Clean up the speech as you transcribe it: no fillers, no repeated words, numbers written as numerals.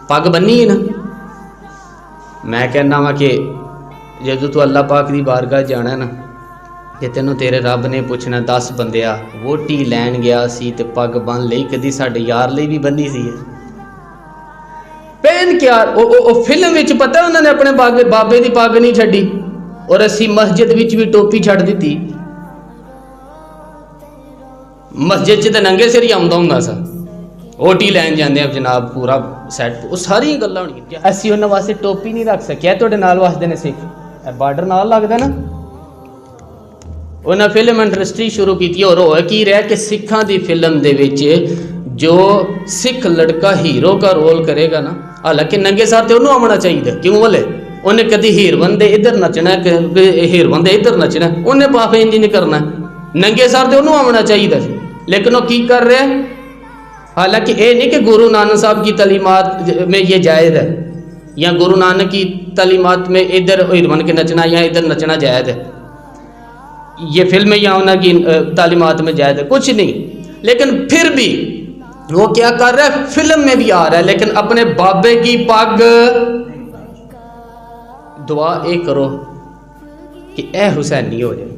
पग बन्नी है ना। मैं कहना वा कि जो तू अल्लाह पाक की बारगाह जाना ना ते तेनों तेरे रब ने पूछना 10 बंदिया वोटी लैन गया सी ते पग बन लई कदी साडे यार लई भी बन्नी सी पहन के यार ओ फिल्म विच पता उन्होंने अपने बाबे की पग नहीं छड्डी और असी मस्जिद विच भी टोपी छड्ड दित्ती। मस्जिद च तो नंगे सिर ही आउंदा हुंदा सा वोटी लैन जांदे आ जनाब पूरा सैट वो सारी गल्लां होणगियां। असी उन्हां वास्ते टोपी नहीं रख सकिया तुहाडे नाल वसदे ने सिख बार्डर नाल लगदा ना उन्हें फिल्म इंडस्ट्री शुरू की और हो की रहा कि सिखां दी फिल्म दे विच जो सिख लड़का हीरो का रोल करेगा ना हालांकि नंगे सार तो उन्होंने आना चाहिए क्यों बोले उन्हें कभी हीर बंदे इधर नचना हीर बंदे इधर नचना उन्हें पाफ इंज नहीं करना नंगे सार तो उन्होंने आना चाहिए लेकिन वो की कर रहे हैं। हालांकि ये नहीं कि गुरु नानक साहब की तालीमात में ये जायज़ है या गुरु नानक की तालीमात में इधर हीर बन के नचना या इधर नचना जायज़ है ये फिल्म या उनकी तालीमात में जायज़ है कुछ नहीं। लेकिन फिर भी वो क्या कर रहा है फिल्म में भी आ रहा है लेकिन अपने बाबे की पग दुआ ये करो कि ए हुसैनी हो जाए।